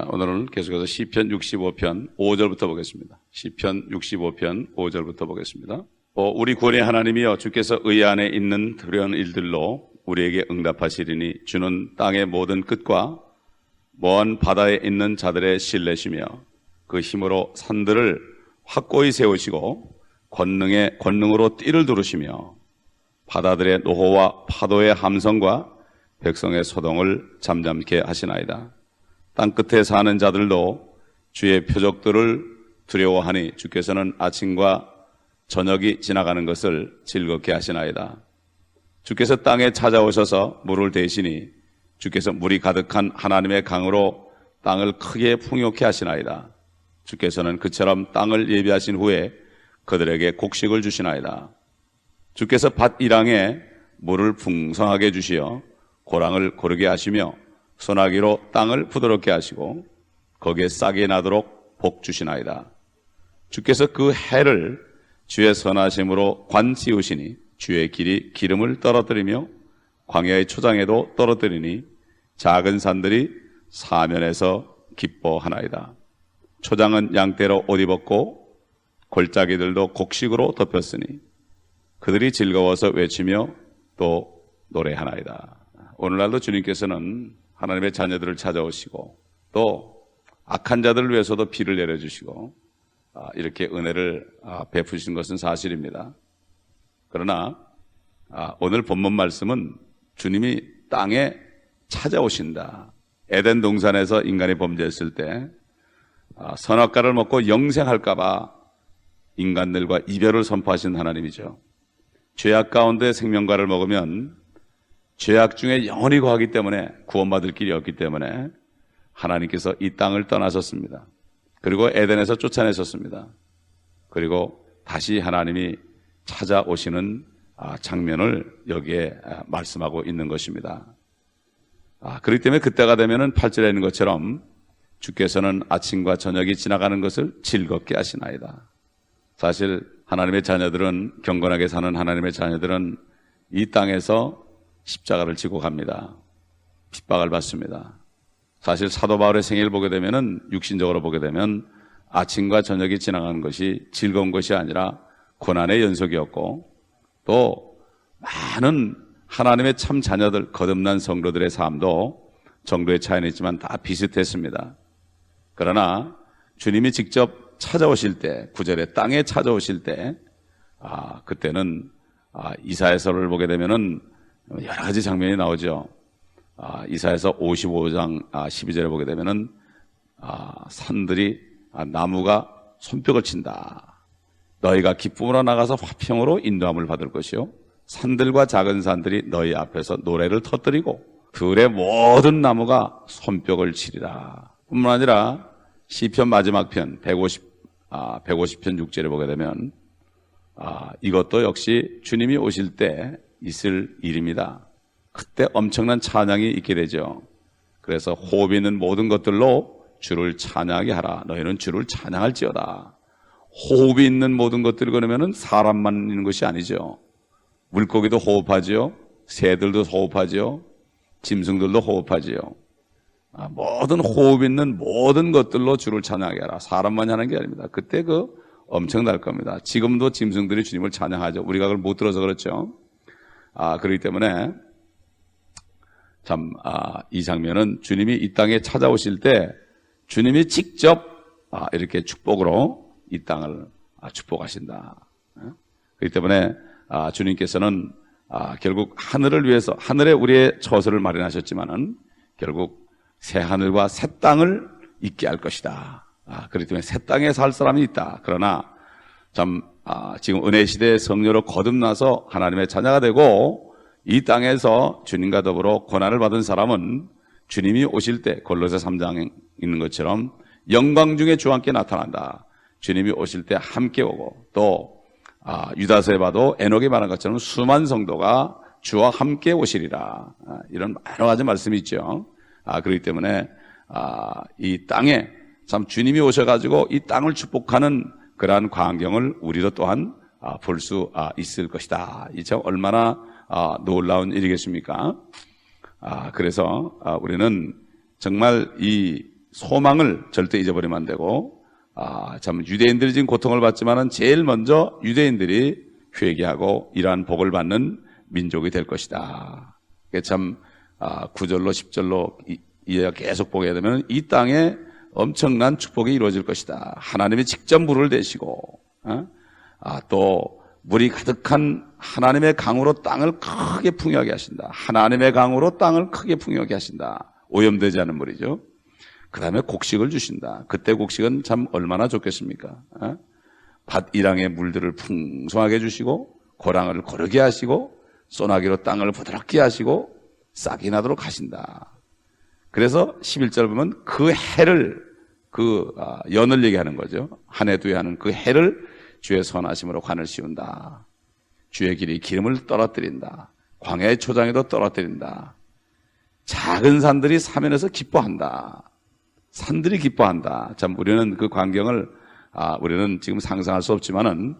오늘은 계속해서 시편 65편 5절부터 보겠습니다. 시편 65편 5절부터 보겠습니다. 우리 구원의 하나님이여, 주께서 의 안에 있는 두려운 일들로 우리에게 응답하시리니 주는 땅의 모든 끝과 먼 바다에 있는 자들의 신뢰시며 그 힘으로 산들을 확고히 세우시고 권능으로 띠를 두르시며 바다들의 노호와 파도의 함성과 백성의 소동을 잠잠케 하시나이다. 땅끝에 사는 자들도 주의 표적들을 두려워하니 주께서는 아침과 저녁이 지나가는 것을 즐겁게 하시나이다. 주께서 땅에 찾아오셔서 물을 대시니 주께서 물이 가득한 하나님의 강으로 땅을 크게 풍요케 하시나이다. 주께서는 그처럼 땅을 예비하신 후에 그들에게 곡식을 주시나이다. 주께서 밭 이랑에 물을 풍성하게 주시어 고랑을 고르게 하시며 소나기로 땅을 부드럽게 하시고 거기에 싹이 나도록 복 주시나이다. 주께서 그 해를 주의 선하심으로 관 씌우시니 주의 길이 기름을 떨어뜨리며 광야의 초장에도 떨어뜨리니 작은 산들이 사면에서 기뻐하나이다. 초장은 양떼로 옷 입었고 골짜기들도 곡식으로 덮였으니 그들이 즐거워서 외치며 또 노래하나이다. 오늘날도 주님께서는 하나님의 자녀들을 찾아오시고 또 악한 자들을 위해서도 비를 내려주시고 이렇게 은혜를 베푸신 것은 사실입니다. 그러나 오늘 본문 말씀은 주님이 땅에 찾아오신다. 에덴 동산에서 인간이 범죄했을 때 선악과를 먹고 영생할까 봐 인간들과 이별을 선포하신 하나님이죠. 죄악 가운데 생명과를 먹으면 죄악 중에 영원히 거하기 때문에 구원받을 길이 없기 때문에 하나님께서 이 땅을 떠나셨습니다. 그리고 에덴에서 쫓아내셨습니다. 그리고 다시 하나님이 찾아오시는 장면을 여기에 말씀하고 있는 것입니다. 그렇기 때문에 그때가 되면은 8절에 있는 것처럼 주께서는 아침과 저녁이 지나가는 것을 즐겁게 하시나이다. 사실 하나님의 자녀들은, 경건하게 사는 하나님의 자녀들은 이 땅에서 십자가를 지고 갑니다. 핍박을 받습니다. 사실 사도 바울의 생애를 보게 되면은, 육신적으로 보게 되면 아침과 저녁이 지나가는 것이 즐거운 것이 아니라 고난의 연속이었고, 또 많은 하나님의 참 자녀들, 거듭난 성도들의 삶도 정도의 차이는 있지만 다 비슷했습니다. 그러나 주님이 직접 찾아오실 때, 9절에 땅에 찾아오실 때, 그때는 이사야서를 보게 되면은 여러 가지 장면이 나오죠. 이사야서 55장 12절에 보게 되면은 산들이, 나무가 손뼉을 친다. 너희가 기쁨으로 나가서 화평으로 인도함을 받을 것이요 산들과 작은 산들이 너희 앞에서 노래를 터뜨리고 들의 모든 나무가 손뼉을 치리라. 뿐만 아니라 시편 마지막 편 150편 6절에 보게 되면 이것도 역시 주님이 오실 때 있을 일입니다. 그때 엄청난 찬양이 있게 되죠. 그래서 호흡 있는 모든 것들로 주를 찬양하게 하라. 너희는 주를 찬양할지어다. 호흡이 있는 모든 것들이 그러면은 사람만 있는 것이 아니죠. 물고기도 호흡하지요. 새들도 호흡하지요. 짐승들도 호흡하지요. 모든 호흡 있는 모든 것들로 주를 찬양하게 하라. 사람만 하는 게 아닙니다. 그때 엄청날 겁니다. 지금도 짐승들이 주님을 찬양하죠. 우리가 그걸 못 들어서 그렇죠. 그렇기 때문에 참 이 장면은 주님이 이 땅에 찾아오실 때 주님이 직접 이렇게 축복으로 이 땅을 축복하신다. 그렇기 때문에 주님께서는 결국 하늘을 위해서, 하늘에 우리의 처소를 마련하셨지만은 결국 새 하늘과 새 땅을 있게 할 것이다. 그렇기 때문에 새 땅에 살 사람이 있다. 그러나 참 지금 은혜 시대의 성녀로 거듭나서 하나님의 자녀가 되고 이 땅에서 주님과 더불어 고난을 받은 사람은 주님이 오실 때 골로새 3장에 있는 것처럼 영광 중에 주와 함께 나타난다. 주님이 오실 때 함께 오고 또 유다서에 봐도 에녹이 말한 것처럼 수만 성도가 주와 함께 오시리라. 이런 여러 가지 말씀이 있죠. 그렇기 때문에 이 땅에 참 주님이 오셔가지고 이 땅을 축복하는 그러한 광경을 우리도 또한 볼 수 있을 것이다. 이 참 얼마나 놀라운 일이겠습니까? 그래서 우리는 정말 이 소망을 절대 잊어버리면 안 되고, 참 유대인들이 지금 고통을 받지만은 제일 먼저 유대인들이 회개하고 이러한 복을 받는 민족이 될 것이다. 그게 참 9절로 10절로 이해가 계속 보게 되면 이 땅에 엄청난 축복이 이루어질 것이다. 하나님이 직접 물을 대시고, 또 물이 가득한 하나님의 강으로 땅을 크게 풍요하게 하신다. 하나님의 강으로 땅을 크게 풍요하게 하신다. 오염되지 않은 물이죠. 그 다음에 곡식을 주신다. 그때 곡식은 참 얼마나 좋겠습니까? 밭 이랑의 물들을 풍성하게 주시고, 고랑을 고르게 하시고, 소나기로 땅을 부드럽게 하시고, 싹이 나도록 하신다. 그래서 11절 보면 그 해를, 연을 얘기하는 거죠. 한 해 두 해 하는 그 해를 주의 선하심으로 관을 씌운다. 주의 길이 기름을 떨어뜨린다. 광야의 초장에도 떨어뜨린다. 작은 산들이 사면에서 기뻐한다. 산들이 기뻐한다. 참 우리는 그 광경을 우리는 지금 상상할 수 없지만은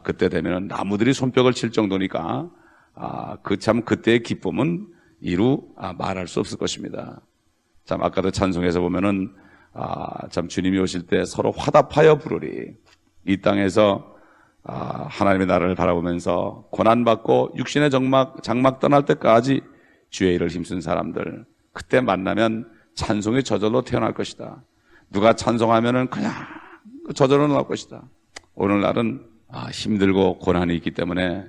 그때 되면은 나무들이 손뼉을 칠 정도니까 그때의 기쁨은 이루 말할 수 없을 것입니다. 참 아까도 찬송에서 보면은 참 주님이 오실 때 서로 화답하여 부르리. 이 땅에서 하나님의 나라를 바라보면서 고난받고 육신의 장막 떠날 때까지 주의 일을 힘쓴 사람들, 그때 만나면 찬송이 저절로 태어날 것이다. 누가 찬송하면은 그냥 저절로 나올 것이다. 오늘날은 힘들고 고난이 있기 때문에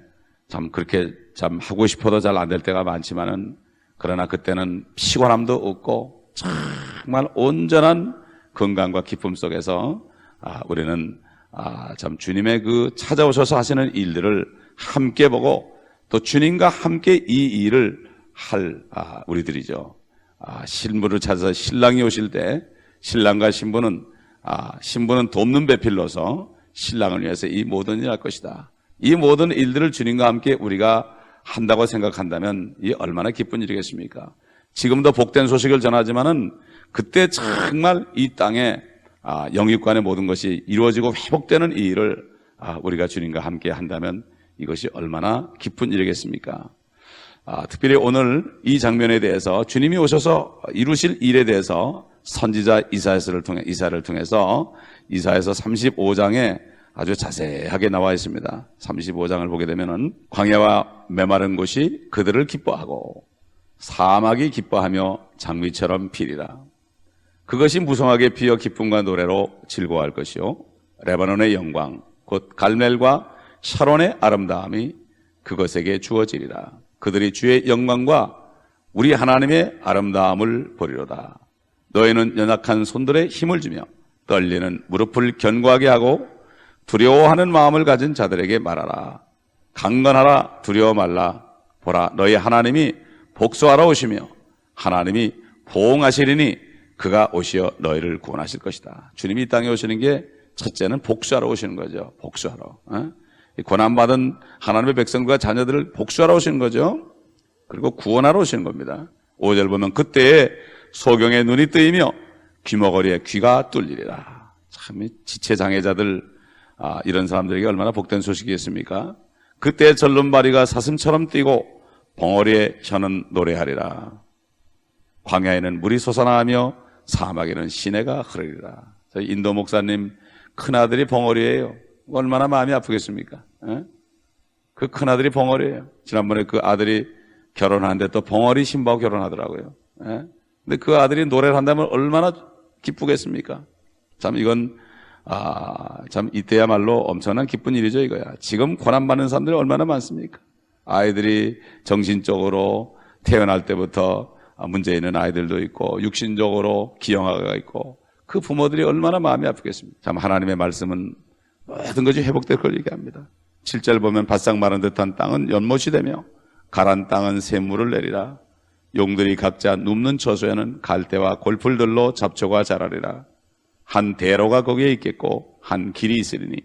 참 그렇게 참 하고 싶어도 잘 안 될 때가 많지만은, 그러나 그때는 피곤함도 없고 정말 온전한 건강과 기쁨 속에서 우리는 참 주님의 그 찾아오셔서 하시는 일들을 함께 보고 또 주님과 함께 이 일을 할 우리들이죠. 신부를 찾아서 신랑이 오실 때 신랑과 신부는 돕는 배필로서 신랑을 위해서 이 모든 일을 할 것이다. 이 모든 일들을 주님과 함께 우리가 한다고 생각한다면 이 얼마나 기쁜 일이겠습니까? 지금도 복된 소식을 전하지만은 그때 정말 이 땅에 영육간의 모든 것이 이루어지고 회복되는 이 일을 우리가 주님과 함께 한다면 이것이 얼마나 기쁜 일이겠습니까? 특별히 오늘 이 장면에 대해서 주님이 오셔서 이루실 일에 대해서 선지자 이사야를 통해서 이사야서 35장에 아주 자세하게 나와 있습니다. 35장을 보게 되면은 광야와 메마른 곳이 그들을 기뻐하고 사막이 기뻐하며 장미처럼 피리라. 그것이 무성하게 피어 기쁨과 노래로 즐거워할 것이요 레바논의 영광 곧 갈멜과 샤론의 아름다움이 그것에게 주어지리라. 그들이 주의 영광과 우리 하나님의 아름다움을 보리로다. 너희는 연약한 손들의 힘을 주며 떨리는 무릎을 견고하게 하고 두려워하는 마음을 가진 자들에게 말하라. 강건하라, 두려워 말라. 보라, 너희 하나님이 복수하러 오시며 하나님이 보응하시리니 그가 오시어 너희를 구원하실 것이다. 주님이 이 땅에 오시는 게 첫째는 복수하러 오시는 거죠. 복수하러. 고난받은 하나님의 백성과 자녀들을 복수하러 오시는 거죠. 그리고 구원하러 오시는 겁니다. 5절 보면 그때에 소경의 눈이 뜨이며 귀머거리에 귀가 뚫리리라. 참 지체장애자들 이런 사람들에게 얼마나 복된 소식이겠습니까? 그때 절름발이가 사슴처럼 뛰고 벙어리에 혀는 노래하리라. 광야에는 물이 솟아나며 사막에는 시내가 흐르리라. 저희 인도 목사님 큰아들이 벙어리예요. 얼마나 마음이 아프겠습니까? 그 큰아들이 벙어리예요. 지난번에 그 아들이 결혼하는데 또 벙어리 신부하고 결혼하더라고요. 근데 그 아들이 노래를 한다면 얼마나 기쁘겠습니까? 참 이건 참 이때야말로 엄청난 기쁜 일이죠 이거야. 지금 고난받는 사람들이 얼마나 많습니까? 아이들이 정신적으로 태어날 때부터 문제 있는 아이들도 있고 육신적으로 기형아가 있고 그 부모들이 얼마나 마음이 아프겠습니까? 참 하나님의 말씀은 모든 것이 회복될 걸 얘기합니다. 7절 보면 바싹 마른 듯한 땅은 연못이 되며 가란 땅은 샘물을 내리라. 용들이 각자 눕는 처소에는 갈대와 골풀들로 잡초가 자라리라. 한 대로가 거기에 있겠고 한 길이 있으리니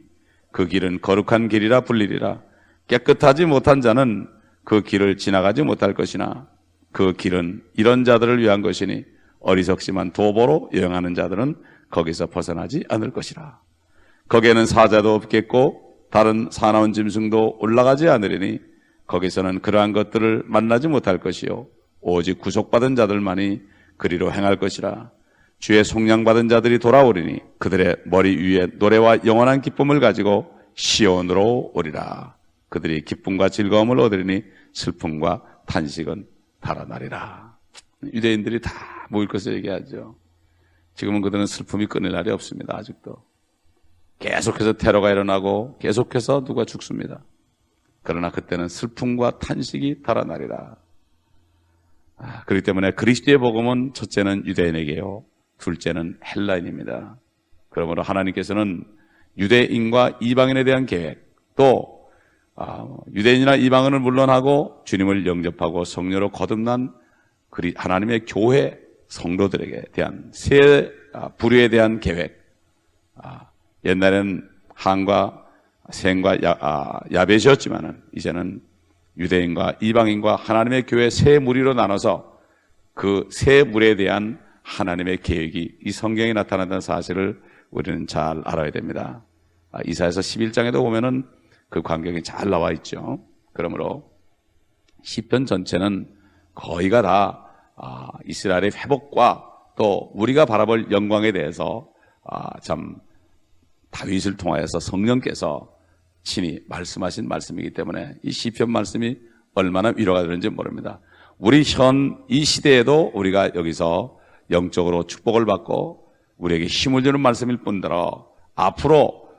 그 길은 거룩한 길이라 불리리라. 깨끗하지 못한 자는 그 길을 지나가지 못할 것이나 그 길은 이런 자들을 위한 것이니 어리석지만 도보로 여행하는 자들은 거기서 벗어나지 않을 것이라. 거기에는 사자도 없겠고 다른 사나운 짐승도 올라가지 않으리니 거기서는 그러한 것들을 만나지 못할 것이요 오직 구속받은 자들만이 그리로 행할 것이라. 주의 속량받은 자들이 돌아오리니 그들의 머리 위에 노래와 영원한 기쁨을 가지고 시온으로 오리라. 그들이 기쁨과 즐거움을 얻으리니 슬픔과 탄식은 달아나리라. 유대인들이 다 모일 것을 얘기하죠. 지금은 그들은 슬픔이 끊일 날이 없습니다. 아직도 계속해서 테러가 일어나고 계속해서 누가 죽습니다. 그러나 그때는 슬픔과 탄식이 달아나리라. 그렇기 때문에 그리스도의 복음은 첫째는 유대인에게요, 둘째는 헬라인입니다. 그러므로 하나님께서는 유대인과 이방인에 대한 계획, 또 유대인이나 이방인을 물론하고 주님을 영접하고 성령으로 거듭난 하나님의 교회 성도들에게 대한 새 부류에 대한 계획, 옛날에는 함과 셈과 야벳이었지만은 이제는 유대인과 이방인과 하나님의 교회 세 무리로 나눠서 그 세 무리에 대한 하나님의 계획이 이 성경에 나타난다는 사실을 우리는 잘 알아야 됩니다. 이사야서 11장에도 보면은 그 광경이 잘 나와 있죠. 그러므로 시편 전체는 거의가 다 이스라엘의 회복과 또 우리가 바라볼 영광에 대해서 참 다윗을 통하여서 성령께서 친히 말씀하신 말씀이기 때문에 이 시편 말씀이 얼마나 위로가 되는지 모릅니다. 우리 이 시대에도 우리가 여기서 영적으로 축복을 받고 우리에게 힘을 주는 말씀일 뿐더러 앞으로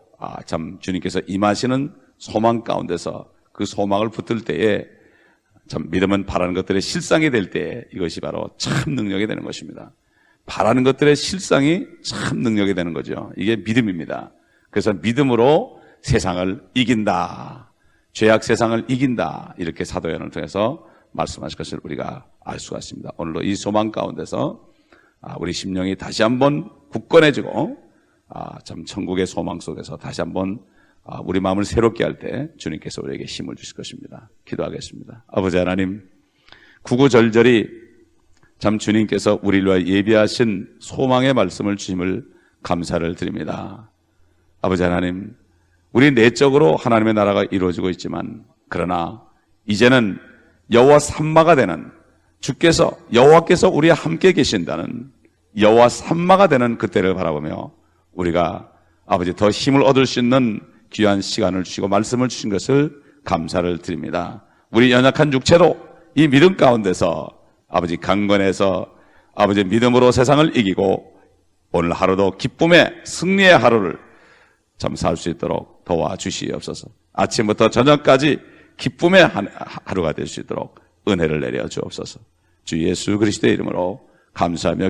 참 주님께서 임하시는 소망 가운데서 그 소망을 붙들 때에 참 믿음은 바라는 것들의 실상이 될 때에 이것이 바로 참 능력이 되는 것입니다. 바라는 것들의 실상이 참 능력이 되는 거죠. 이게 믿음입니다. 그래서 믿음으로 세상을 이긴다, 죄악 세상을 이긴다, 이렇게 사도행전을 통해서 말씀하실 것을 우리가 알 수가 있습니다. 오늘도 이 소망 가운데서 우리 심령이 다시 한번 굳건해지고 참 천국의 소망 속에서 다시 한번 우리 마음을 새롭게 할 때 주님께서 우리에게 힘을 주실 것입니다. 기도하겠습니다. 아버지 하나님, 구구절절히 참 주님께서 우리를 위하여 예비하신 소망의 말씀을 주심을 감사를 드립니다. 아버지 하나님, 우리 내적으로 하나님의 나라가 이루어지고 있지만 그러나 이제는 여호와 삼마가 되는 여호와께서 우리와 함께 계신다는 여호와 삼마가 되는 그때를 바라보며 우리가 아버지 더 힘을 얻을 수 있는 귀한 시간을 주시고 말씀을 주신 것을 감사를 드립니다. 우리 연약한 육체도 이 믿음 가운데서 아버지 강건해서 아버지 믿음으로 세상을 이기고 오늘 하루도 기쁨의 승리의 하루를 참 살 수 있도록 도와주시옵소서. 아침부터 저녁까지 기쁨의 하루가 될 수 있도록 은혜를 내려 주옵소서. 주 예수 그리스도의 이름으로 감사하며